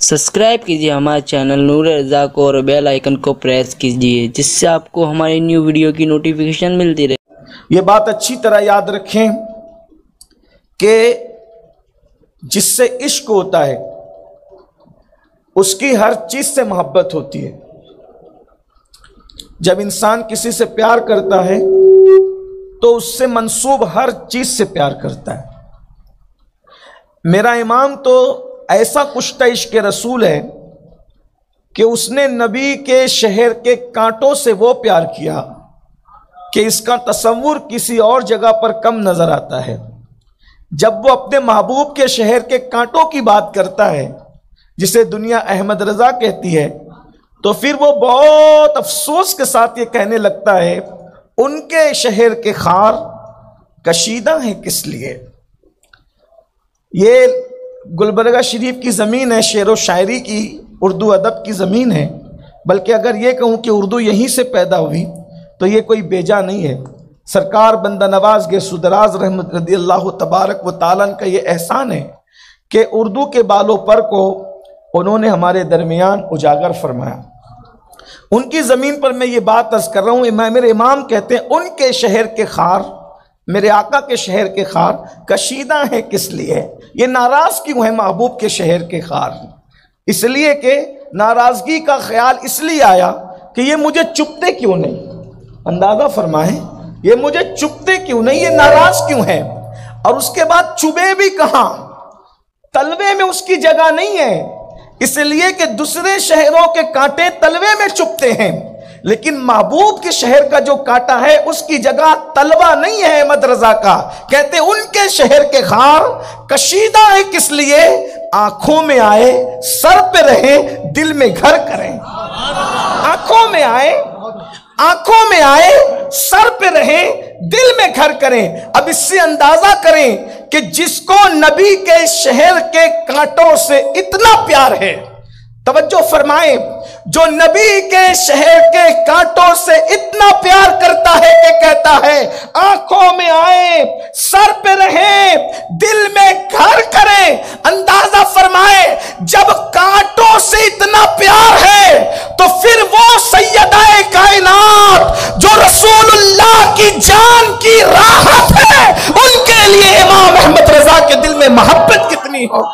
Subscribe कीजिए हमारे channel नूर रज़ा को और बेल आइकन को प्रेस कीजिए जिससे आपको हमारी न्यू वीडियो की नोटिफिकेशन मिलती रहे। ये बात अच्छी तरह याद रखें कि जिससे इश्क होता है उसकी हर चीज से मोहब्बत होती है। जब इंसान किसी से प्यार करता है तो उससे मंसूब हर चीज से प्यार करता है। मेरा इमाम तो ऐसा कुश्ता इश्क रसूल है कि उसने नबी के शहर के कांटों से वो प्यार किया कि इसका तसव्वुर किसी और जगह पर कम नजर आता है। जब वो अपने महबूब के शहर के कांटों की बात करता है जिसे दुनिया अहमद रजा कहती है, तो फिर वो बहुत अफसोस के साथ ये कहने लगता है, उनके शहर के खार कशीदा है किस लिए। ये गुलबर्गा शरीफ की ज़मीन है, शेर व शायरी की, उर्दू अदब की ज़मीन है। बल्कि अगर ये कहूँ कि उर्दू यहीं से पैदा हुई तो ये कोई बेजा नहीं है। सरकार बंदा नवाज गेसुदराज रहमत रदी अल्लाह तबारक व ताला का ये एहसान है कि उर्दू के बालों पर को उन्होंने हमारे दरमियान उजागर फरमाया। उनकी ज़मीन पर मैं ये बात अर्ज़ कर रहा हूँ। मेरे इमाम कहते हैं, उनके शहर के खार, मेरे आका के शहर के खार कशीदा है किस लिए। ये नाराज क्यों है महबूब के शहर के खार? इसलिए कि नाराजगी का ख्याल इसलिए आया कि ये मुझे चुपते क्यों नहीं। अंदाजा फरमाएं, ये मुझे चुपते क्यों नहीं, ये नाराज क्यों है। और उसके बाद चुबे भी कहां, तलवे में उसकी जगह नहीं है। इसलिए कि दूसरे शहरों के कांटे तलवे में चुपते हैं, लेकिन महबूब के शहर का जो कांटा है उसकी जगह तलवा नहीं है अहमद रजा का। कहते उनके शहर के खार कशीदा है किस लिए, आंखों में आए सर पे रहे दिल में घर करें। आंखों में आए सर पे रहे दिल में घर करें। अब इससे अंदाजा करें कि जिसको नबी के शहर के कांटों से इतना प्यार है, तवज्जो फरमाएं, जो नबी के शहर के कांटों से इतना प्यार करता है कि कहता है आंखों में आए सर पे रहे दिल में घर करें। अंदाजा फरमाएं, जब कांटों से इतना प्यार है तो फिर वो सैयदाए कायनात जो रसूलुल्लाह की जान की राहत है, उनके लिए इमाम अहमद रजा के दिल में मोहब्बत कितनी हो।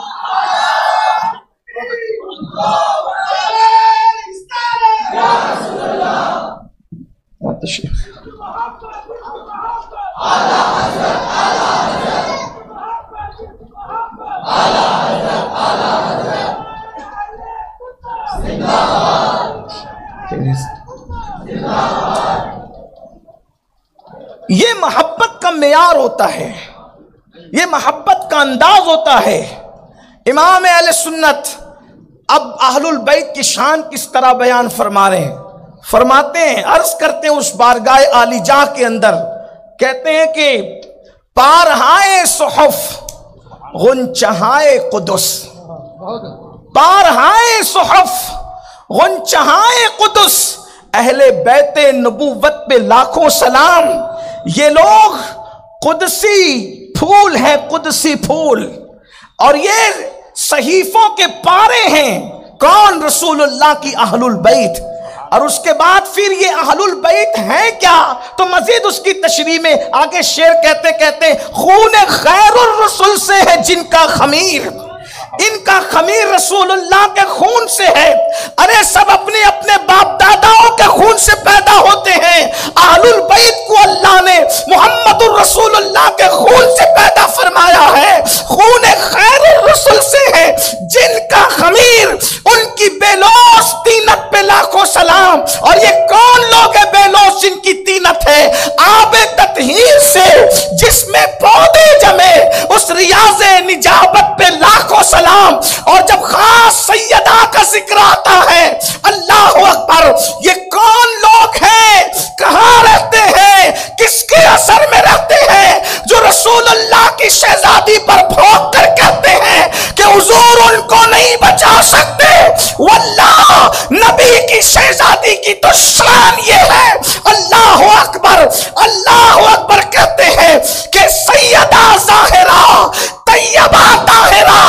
ये मोहब्बत का मेयार होता है, ये मोहब्बत का अंदाज होता है। इमाम अहले सुन्नत अब अहलुल बैत की शान किस तरह बयान फरमा रहे हैं, फरमाते हैं, अर्ज करते हैं उस बारगाह आलिजा के अंदर, कहते हैं कि पारहाए सुहफ गुंचहाए कुदुस, पारहाए सुहफ गुंचहाए कुदुस, अहले बैते नबूवत पे लाखों सलाम। ये लोग कुदसी फूल हैं, कुदसी फूल, और ये सहीफों के पारे हैं। कौन? रसूलुल्लाह की अहलुल बैत। और उसके बाद फिर ये अहलुल बैत है क्या, तो मजीद उसकी तशरीह में आगे शेर कहते कहते खून खैरुर रसूल से है जिनका खमीर, इनका खमीर रसूलुल्लाह के खून से है। अरे सब अपने अपने बाप दादाओं के खून से पैदा होते हैं, अहलुल बैत को अल्लाह ने मुहम्मदुर रसूलुल्लाह के खून से पैदा फरमाया है। खून खैरुर रसूल से है जिनका खमीर, उनकी बेलोस तीनत पे लाखों सलाम। और ये कौन लोग है बेलोस जिनकी तीनत है? आबे ततहीर से जिसमें पौधे जमे, उस रियाज़े निजाबत पे लाखों सलाम। और जब खास सैयदा का जिक्र आता है, अल्लाह अकबर, ये कौन लोग हैं, कहां रहते हैं, किसके असर में रहते हैं, जो रसूलुल्लाह की शहजादी पर भौंक कर कहते हैं कि हुजूर उनको नहीं बचा सकते। वल्लाह नबी की शहजादी की तो शान ये है। अल्लाह अकबर, अल्लाह अकबर कहते हैं कि सैयदा ज़ाहिरा तैयबा ताहिरा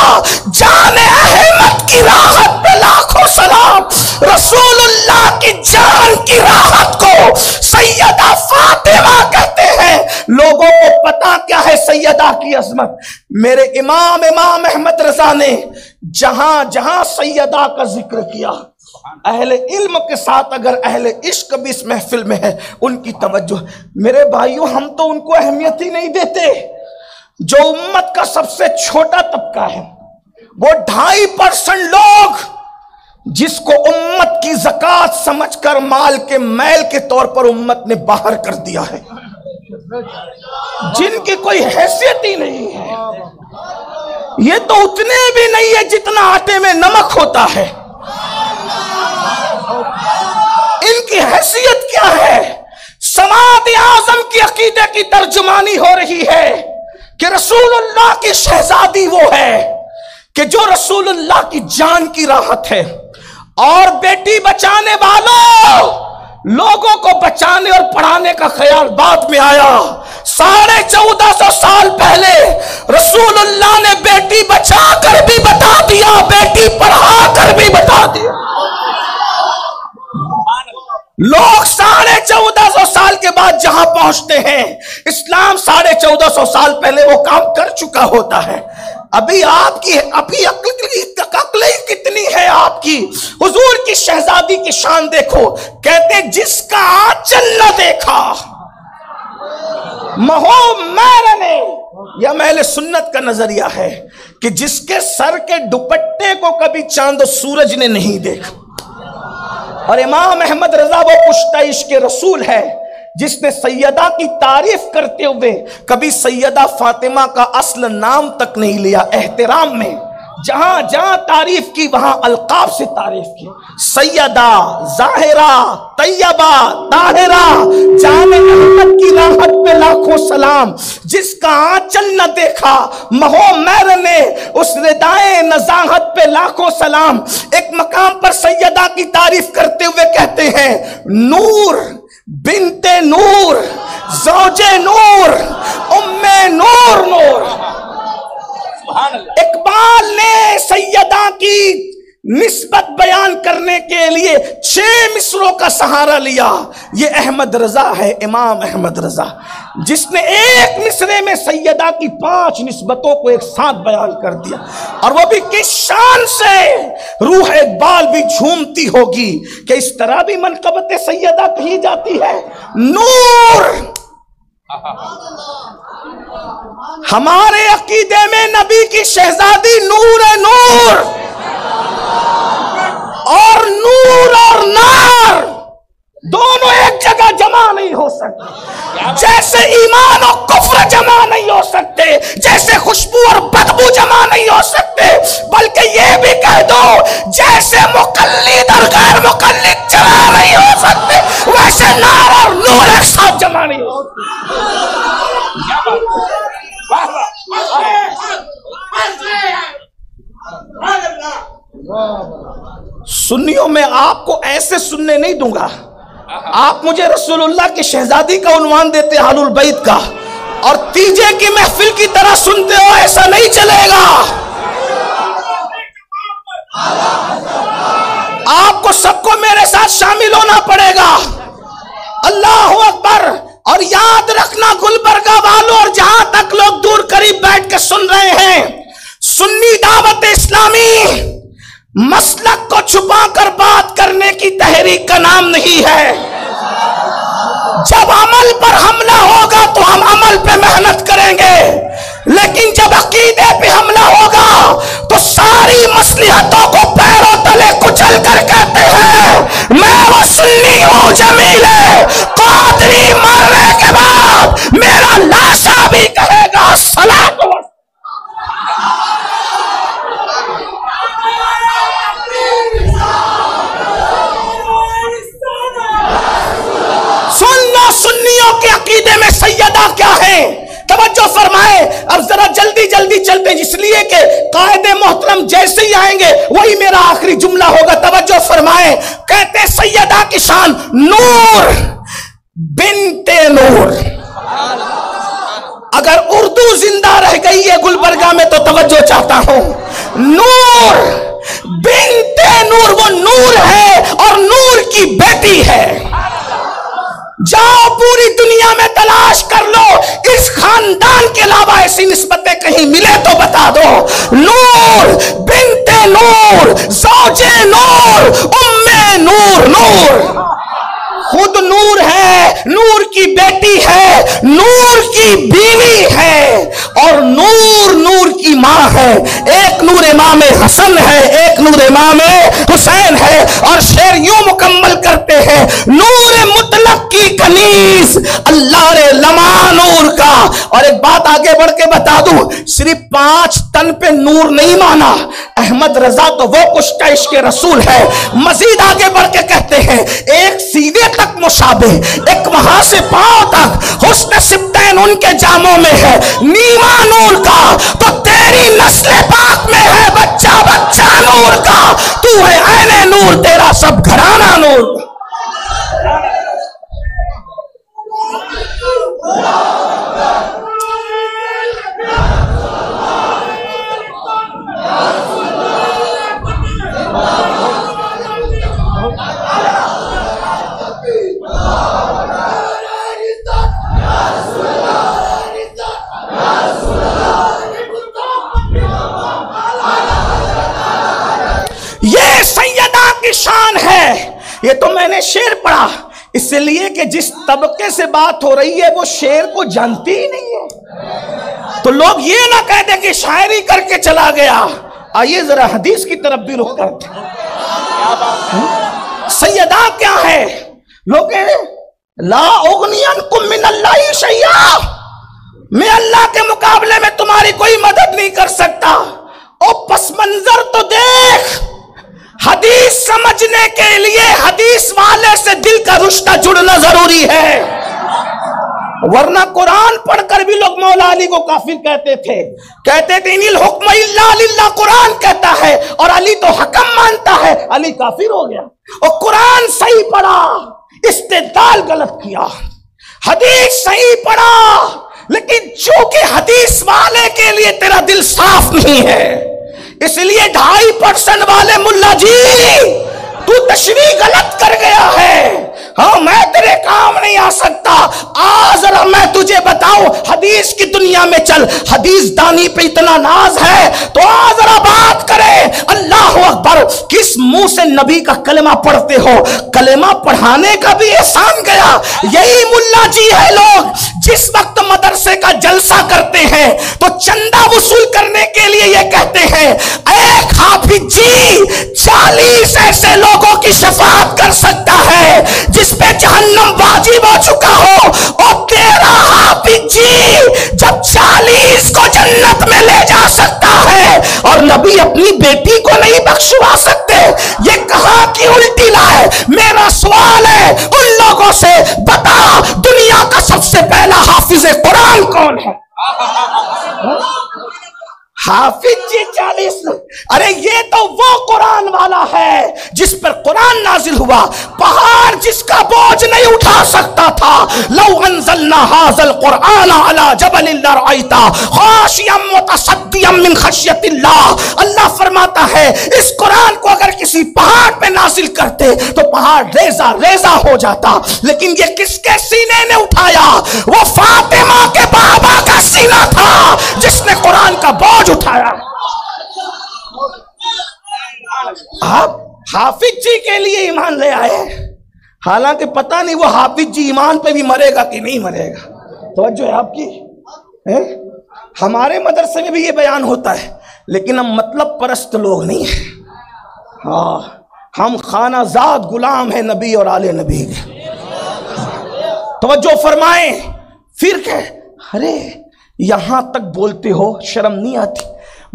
जाने अहमद की राहत की अजमत। मेरे इमाम अहमद रजा ने जहां जहां सैयदा का जिक्र किया, अहले इल्म के साथ अगर अहले इश्क भी इस महफिल में है, उनकी तवज्जो। मेरे भाइयों, हम तो उनको अहमियत ही नहीं देते जो उम्मत का सबसे छोटा तबका है, वो 2.5% लोग जिसको उम्मत की ज़कात समझकर माल के मैल के तौर पर उम्मत ने बाहर कर दिया है, जिनकी कोई हैसियत ही नहीं है। ये तो उतने भी नहीं है जितना आटे में नमक होता है। इनकी हैसियत क्या है? समाद आजम की अकीदे की तर्जुमानी हो रही है कि रसूलुल्लाह की शहजादी वो है कि जो रसूलुल्लाह की जान की राहत है। और बेटी बचाने वालों, लोगों को बचाने और पढ़ाने का ख्याल बाद में आया। 1450 साल पहले रसूलुल्लाह ने बेटी बचा कर भी बता दिया, बेटी पढ़ा कर भी बता दिया। लोग 1450 साल के बाद जहां पहुंचते हैं, इस्लाम 1450 साल पहले वो काम कर चुका होता है। अभी अक्ल कितनी है आपकी? हुजूर की शहजादी की शान देखो, कहते जिसका आंचल न देखा महो मैंने, यह महले सुन्नत का नजरिया है कि जिसके सर के दुपट्टे को कभी चांद सूरज ने नहीं देखा। और इमाम अहमद रजा वो पुश्ता इश्क रसूल है जिसने सैयदा की तारीफ करते हुए कभी सैयदा फातिमा का असल नाम तक नहीं लिया। एहतराम में जहां जहां तारीफ की वहां अलकाब से तारीफ की। सैयदा, जाहिरा, तैयबा, ताहिरा, जाने अहमद की राहत पे लाखों सलाम। जिसका आंचल न देखा महो मैर ने, उस रिदाए नजाहत पे लाखों सलाम। एक मकाम पर सैयदा की तारीफ करते हुए कहते हैं, नूर बिनते नूर, ज़ौजे नूर, उम्मे नूर नूर। इकबाल ने सैयदा की निस्बत बयान करने के लिए 6 मिसरों का सहारा लिया। ये अहमद रजा है, इमाम अहमद रजा, जिसने एक मिसरे में सैयदा की 5 निस्बतों को एक साथ बयान कर दिया। और वो भी किस शान से, रूह इकबाल भी झूमती होगी कि इस तरह भी मनकबत सैयदा कही जाती है। नूर, हमारे अकीदे में नबी की शहजादी नूर है, नूर। और नूर और नार दोनों एक जगह जमा नहीं हो सकते। जैसे ईमान और कुफ्र जमा नहीं हो सकते, जैसे खुशबू और बदबू जमा नहीं हो सकते, बल्कि ये भी कह दो जैसे मुकल्लिद और गैर मुकल्लिद जमा नहीं हो सकते, वैसे नार और नूर एक साथ जमा नहीं हो सकते। सुन्नियों में आपको ऐसे सुनने नहीं दूंगा। आप मुझे रसूलुल्लाह की शहजादी का उन्वान देते, आलुल बैत का, और तीजे की महफिल की तरह सुनते हो, ऐसा नहीं चलेगा। आपको सबको मेरे साथ शामिल होना पड़ेगा। अल्लाह अकबर। और याद रखना गुलबर्गा वालों, और जहां तक लोग दूर करीब बैठ के सुन रहे हैं, सुन्नी दावत इस्लामी मसलक को छुपाकर बात करने की तहरीक का नाम नहीं है। जब अमल पर हमला होगा तो हम अमल पे मेहनत करेंगे, लेकिन जब अकीदे पे हमला होगा तो सारी मसलिहतों को पैरों तले कुचल कर कहते हैं मैं वो सुन्नी हूं जमीले, कादरी मरने के बाद मेरा लाशा भी कहेगा सलात। सुन्नियों के अकीदे में सैयदा क्या है, तवज्जो फरमाए। अब जरा जल्दी जल्दी चलते, इसलिए कि कायदे मोहतरम जैसे ही आएंगे वही मेरा आखिरी जुमला होगा। तवज्जो फरमाए। कहते सैयदा की शान नूर बिनते नूर। अगर उर्दू जिंदा रह गई है गुलबर्गा में तो तवज्जो चाहता हूं। नूर बिनते नूर, वो नूर है और नूर की बेटी है। जाओ पूरी दुनिया में तलाश कर लो, इस खानदान के अलावा ऐसी निस्बतें कहीं मिले तो बता दो। नूर बिन्ते नूर, ज़ौजे नूर, उम्मे नूर, नूर खुद नूर है, नूर की बेटी है, नूर की बीवी है, और नूर नूर की मां है। एक नूर इमाम हसन है, एक नूर इमाम हुसैन है। और शेर यूं मुकम्मल करते हैं, नूर मुतलक की कनीज अल्लाह रे लमा नूर का। और एक बात आगे बढ़ के बता दूं, सिर्फ 5 तन पे नूर नहीं माना अहमद रजा, तो वो कुछ का इश्क रसूल है। मजीद आगे बढ़ के कहते हैं, एक सीधे तक मुशाबे, एक वहां से पांव तक हुस्न सिब्तैन उनके जामों में है, नीमा नूर का। तो तेरी नस्ल पाक में है बच्चा बच्चा नूर का। तू है ऐने नूर, तेरा सब घराना नूर। ये सैयदा की शान है। ये तो मैंने शेर पढ़ा इसलिए कि जिस तबके से बात हो रही है वो शेर को जानती ही नहीं है, तो लोग ये ना कह दे कि शायरी करके चला गया। आइए जरा हदीस की तरफ भी रुक करते। सैयदा क्या है? लोग ला उगनियनकुम मिनल्लाहि शैया, मैं अल्लाह के मुकाबले में तुम्हारी कोई मदद नहीं कर सकता। ओ पस मंजर तो देख, हदीस समझने के लिए हदीस वाले से दिल का रिश्ता जुड़ना जरूरी है, वरना कुरान पढ़कर भी लोग मौला अली को काफिर कहते थे इनिल हुक्म इल्ला लिल्लाह, कुरान कहता है और अली तो हकम मानता है, अली काफिर हो गया। और कुरान सही पढ़ा, इस्तेदलाल गलत किया, हदीस सही पढ़ा, लेकिन चूंकि हदीस वाले के लिए तेरा दिल साफ नहीं है, इसलिए 2.5% वाले मुल्ला जी तू तशरीह गलत कर गया है। हाँ, मैं तेरे काम नहीं आ सकता। आज जरा मैं तुझे बताऊं, हदीस की दुनिया में चल, हदीस दानी पे इतना नाज है तो आज जरा बात करें। अल्लाह अकबर, किस मुंह से नबी का कलमा पढ़ते हो? कलमा पढ़ाने का भी एहसान गया। यही मुल्ला जी है लोग जिस वक्त मदरसे का जलसा करते हैं तो चंदा वसूल करने के लिए ये कहते हैं, एक हाफिज जी 40 ऐसे लोगों की शफाअत कर सकता है जिस पे जहन्नम वाजिब हो चुका हो, और तेरा हाफिज जी जब 40 को जन्नत में ले जा सकता है और नबी अपनी बेटी को नहीं बख्शवा सकते, ये कहां की उल्टी लाए? मेरा सवाल है उन लोगों से, बता दुनिया का सबसे पहला हाफिज कुरान कौन है? हाफिज जी 40। अरे ये तो वो कुरान वाला है जिस पर कुरान नाजिल हुआ, पहाड़ जिसका बोझ नहीं उठा सकता था। लौ अंज़लना हाज़ल कुरान अला जबलिन लरअयता खाशियम मुतसद्दियम मिन खश्यतिल्लाह। अल्लाह फरमाता है इस कुरान को अगर किसी पहाड़ पे नाजिल करते तो पहाड़ रेजा रेजा हो जाता, लेकिन ये किसके सीने ने उठाया? वो फातिमा के बाबा का सीना था जिसने कुरान का बोझ उठाया। आप हाफिज जी के लिए ईमान ले आए, हालांकि पता नहीं वो हाफिज जी ईमान पे भी मरेगा कि नहीं मरेगा। तो जो है आपकी है? हमारे मदरसे में भी ये बयान होता है, लेकिन हम मतलब परस्त लोग नहीं है। हाँ, हम खानाजाद गुलाम है नबी और आले नबी के। तवज्जो फरमाए। फिर कह, अरे यहां तक बोलते हो, शर्म नहीं आती?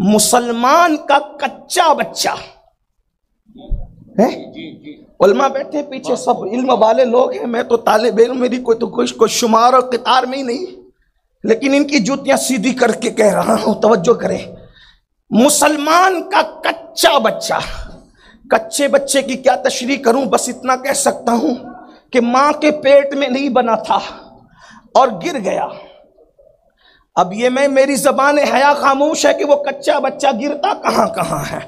मुसलमान का कच्चा बच्चा है, उलमा बैठे पीछे सब इल्म वाले लोग हैं, मैं तो तालिब इल्म, मेरी कोई शुमार और कितार में ही नहीं, लेकिन इनकी जूतियां सीधी करके कह रहा हूं। तवज्जो करें, मुसलमान का कच्चा बच्चा। कच्चे बच्चे की क्या तशरीह करूं, बस इतना कह सकता हूं कि मां के पेट में नहीं बना था और गिर गया। अब ये मेरी ज़बान हया खामोश है कि वो कच्चा बच्चा गिरता कहां कहां है?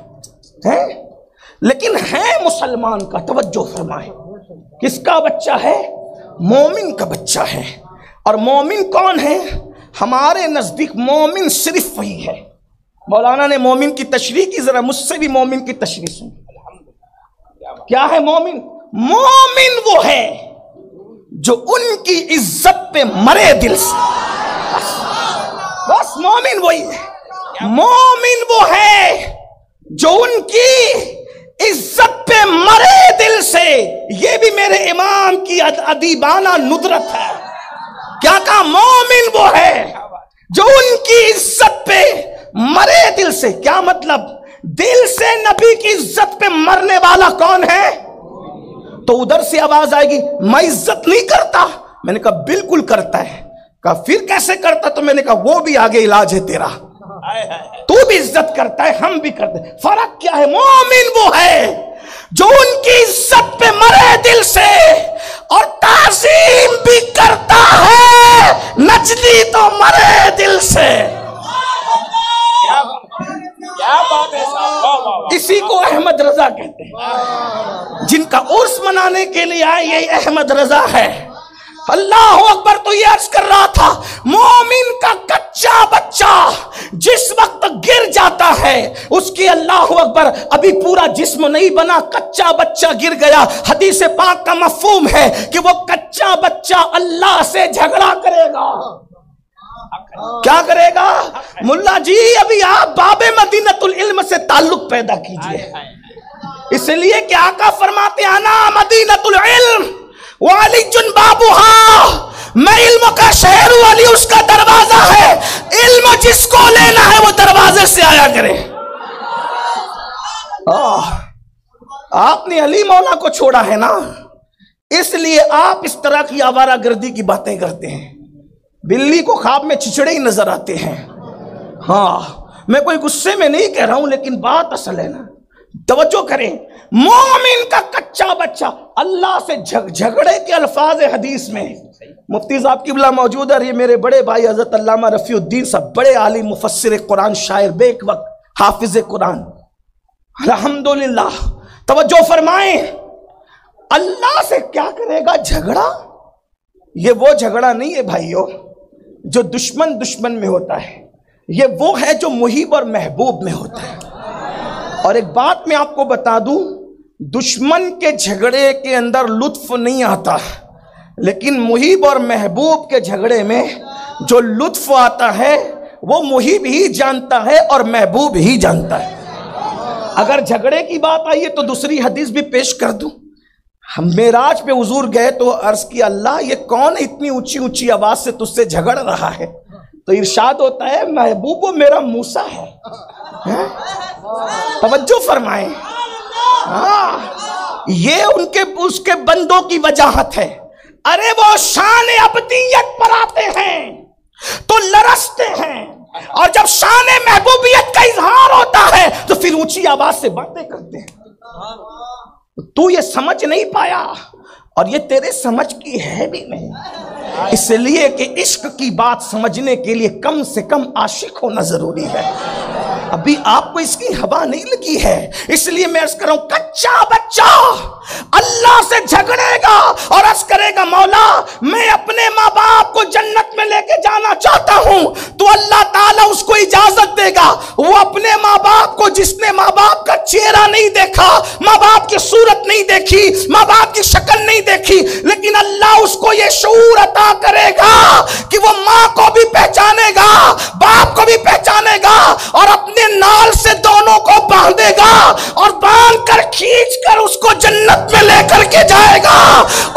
लेकिन है मुसलमान का। तवज्जो फरमाए, किसका बच्चा है? मोमिन का बच्चा है। और मोमिन कौन है? हमारे नजदीक मोमिन सिर्फ वही है। मौलाना ने मोमिन की तशरीह की, जरा मुझसे भी मोमिन की तशरीह सुन। क्या है मोमिन? मोमिन वो है जो उनकी इज्जत पे मरे दिल से। बस मोमिन वही है। मोमिन वो है जो उनकी इज्जत पे मरे दिल से। ये भी मेरे इमाम की अदीबाना नुदरत है। क्या कहा? मोमिन वो है जो उनकी इज्जत पे मरे दिल से। क्या मतलब? दिल से नबी की इज्जत पे मरने वाला कौन है? तो उधर से आवाज आएगी, मैं इज्जत नहीं करता। मैंने कहा बिल्कुल करता है। कहा फिर कैसे करता? तो मैंने कहा वो भी आगे इलाज है तेरा। तू भी इज्जत करता है, हम भी करते हैं। फर्क क्या है? मोमिन वो है जो उनकी इज्जत पे मरे दिल से और ताज़ीम भी करता है, नजदी तो मरे दिल से। क्या बात है साहब। इसी को अहमद रजा कहते हैं। जिनका उर्स मनाने के लिए आए यही अहमद रजा है। अल्लाह अकबर। तो ये अर्ज कर रहा था, मोमिन का कच्चा बच्चा जिस वक्त गिर जाता है उसकी, अल्लाह अकबर, अभी पूरा जिस्म नहीं बना, कच्चा बच्चा गिर गया। हदीस पाक का मफहूम है कि वो कच्चा बच्चा अल्लाह से झगड़ा करेगा। क्या करेगा? मुल्ला जी अभी आप बाबे मदीनतुल इल्म से ताल्लुक पैदा कीजिए। इसलिए कि आका फरमाते आना मदीनतुल इल्म वाली जुन बाबूहा, मैं इल्म का शहर वाली उसका दरवाजा है। इल्म जिसको लेना है वो दरवाजे से आया करे। आपने अली मौला को छोड़ा है ना, इसलिए आप इस तरह की आवारागर्दी की बातें करते हैं। बिल्ली को ख्वाब में चिचड़े ही नजर आते हैं। हाँ, मैं कोई गुस्से में नहीं कह रहा हूं, लेकिन बात असल है ना। तवज्जो करें, मोमिन का कच्चा बच्चा अल्लाह से झगड़े के अल्फाज हदीस में मुफ्ती साहब किबला मौजूद है। ये मेरे बड़े भाई हजरत अल्लामा रफीउद्दीन साहब, बड़े आलिम मुफस्सिर कुरान, शायर, बेक वक्त हाफिज कुरान, अल्हम्दुलिल्लाह। तवज्जो फरमाएं, अल्लाह से क्या करेगा? झगड़ा। ये वो झगड़ा नहीं है भाइयों जो दुश्मन दुश्मन में होता है, ये वो है जो मुहिब और महबूब में होता है। और एक बात मैं आपको बता दूं, दुश्मन के झगड़े के अंदर लुत्फ नहीं आता, लेकिन मुहिब और महबूब के झगड़े में जो लुत्फ आता है वो मुहिब ही जानता है और महबूब ही जानता है। अगर झगड़े की बात आई है तो दूसरी हदीस भी पेश कर दूं। हम मेराज पे हुजूर गए तो अर्ज किया, अल्लाह ये कौन इतनी ऊंची ऊंची आवाज से तुझसे झगड़ रहा है? तो इरशाद होता है, महबूब वो मेरा मूसा है। तवज्जो फरमाएं, हाँ, ये उनके उसके बंदों की वजाहत है। अरे वो शान अब्दियत पर आते हैं तो लरसते हैं, और जब शान महबूबियत का इजहार होता है तो फिर ऊंची आवाज से बातें करते हैं। तू ये समझ नहीं पाया, और ये तेरे समझ की है भी नहीं, इसलिए कि इश्क की बात समझने के लिए कम से कम आशिक होना जरूरी है। अभी आपको इसकी हवा नहीं लगी है, इसलिए मैं अर्ज कर रहा हूं, कच्चा बच्चा अल्लाह से झगड़ेगा और अर्ज करेगा, मौला मैं अपने माँ बाप को जन्नत में लेके जाना चाहता हूं, तो अल्लाह ताला उसको इजाजत देगा। वो अपने माँ बाप को, जिसने माँ बाप का चेहरा नहीं देखा, माँ बाप की सूरत नहीं देखी, माँ बाप की शक्ल नहीं देखी, लेकिन अल्लाह उसको ये शऊर अता करेगा कि वो माँ को भी पहचानेगा, बाप को भी पहचानेगा, और अपने नाल से दोनों को बांधेगा और बांध कर खींच कर उसको जन्नत में लेकर के जाएगा।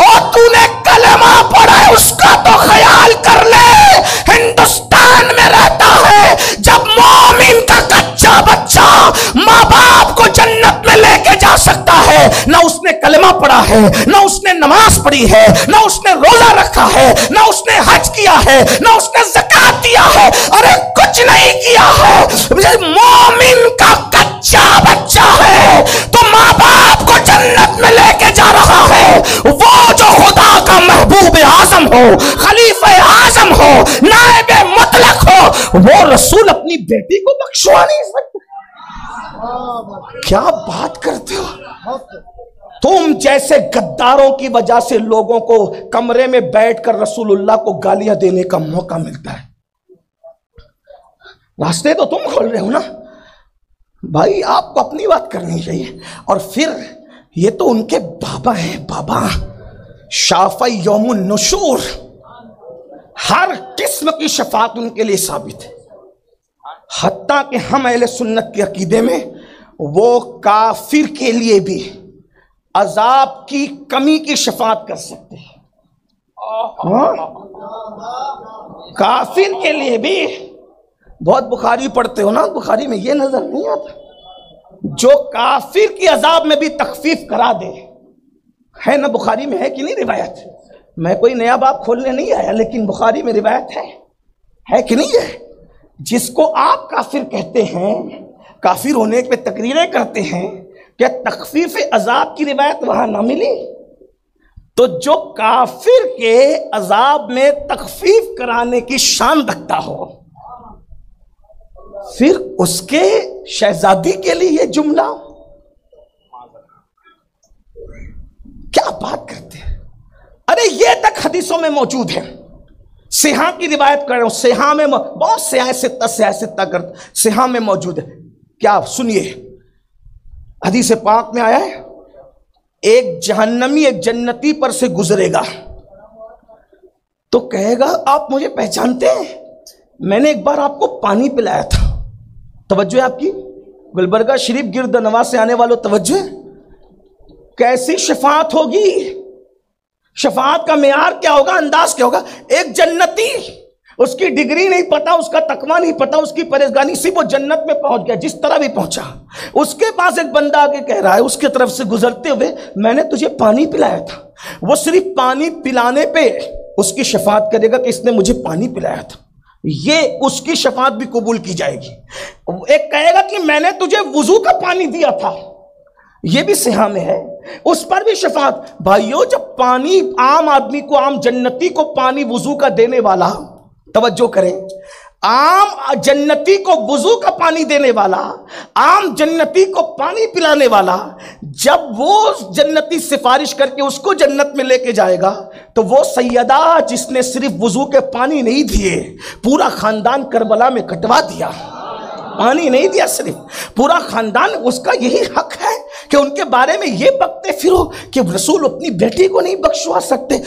और तूने कलमा पढ़ा है उसका तो ख्याल कर ले, हिंदुस्तान में रहता है जब मोमिन का कच्चा बच्चा माँ बाप को जन्नत में लेके जा सकता है, ना उसने कलमा पढ़ा है, ना उसने नमाज पढ़ी है, ना उसने रोजा रखा है, ना उसने हज किया है, ना उसने ज़कात दिया है, अरे कुछ नहीं किया है। मोमिन का कच्चा बच्चा है तो माँ बाप को जन्नत में लेके जा रहा है। वो जो खुदा का महबूब आजम हो, खलीफा आजम हो, नायब मुतलक हो, वो रसूल अपनी बेटी को बख्शवा नहीं सकता। क्या बात करते हो? तो तुम जैसे गद्दारों की वजह से लोगों को कमरे में बैठकर रसूलुल्लाह को गालियां देने का मौका मिलता है। रास्ते तो तुम खोल रहे हो ना भाई, आपको अपनी बात करनी चाहिए। और फिर ये तो उनके बाबा हैं, बाबा शाफ़ई यौमुन नुशूर, हर किस्म की शफाअत उनके लिए साबित है। हत्ता कि हम अहले सुन्नत के अकीदे में वो काफिर के लिए भी अजाब की कमी की शफाअत कर सकते हैं। काफिर के लिए भी, बहुत बुखारी पढ़ते हो ना, बुखारी में ये नजर नहीं आता, जो काफिर की अजाब में भी तखफीफ करा दे, है ना? बुखारी में है कि नहीं रिवायत? मैं कोई नया बाब खोलने नहीं आया, लेकिन बुखारी में रिवायत है कि नहीं है? जिसको आप काफिर कहते हैं, काफिर होने पे तकरीरें करते हैं, क्या तखफीफ अजाब की रिवायत वहां ना मिली? तो जो काफिर के अजाब में तखफीफ कराने की शान रखता हो, फिर उसके शहजादी के लिए ये जुमला, क्या बात करते हैं? अरे ये तक हदीसों में मौजूद है। सिहा की रिवायत कर रहा हूं, सिहा में बहुत सिहा कर सिहा में मौजूद है। क्या सुनिए, हदीस पाक में आया है, एक जहन्नमी एक जन्नती पर से गुजरेगा तो कहेगा आप मुझे पहचानते हैं? मैंने एक बार आपको पानी पिलाया था। तवज्जो है आपकी? गुलबर्गा शरीफ गिरद नवाज से आने वालों तवज्जो है। कैसी शफाअत होगी? शफाअत का मेयार क्या होगा, अंदाज क्या होगा? एक जन्नती, उसकी डिग्री नहीं पता, उसका तकवा नहीं पता, उसकी परहेजगारी, सिर्फ वो जन्नत में पहुंच गया जिस तरह भी पहुंचा। उसके पास एक बंदा आके कह रहा है उसके तरफ से गुजरते हुए, मैंने तुझे पानी पिलाया था। वो सिर्फ पानी पिलाने पे उसकी शफाअत करेगा कि इसने मुझे पानी पिलाया था, ये उसकी शफाअत भी कबूल की जाएगी। एक कहेगा कि मैंने तुझे वुजू का पानी दिया था, ये भी सिहा में है, उस पर भी शफाअत। भाइयों, जब पानी आम आदमी को, आम जन्नती को पानी वुजू का देने वाला, तवज्जो करें, आम जन्नती को वुजू का पानी देने वाला, आम जन्नती को पानी पिलाने वाला, जब वो जन्नती सिफारिश करके उसको जन्नत में लेके जाएगा, तो वो सैयदा जिसने सिर्फ वुजू के पानी नहीं दिए, पूरा खानदान करबला में कटवा दिया, पानी नहीं दिया सिर्फ पूरा खानदान, उसका यही हक है कि उनके बारे में ये बकते फिरो कि रसूल अपनी बेटी को नहीं बख्शवा सकते।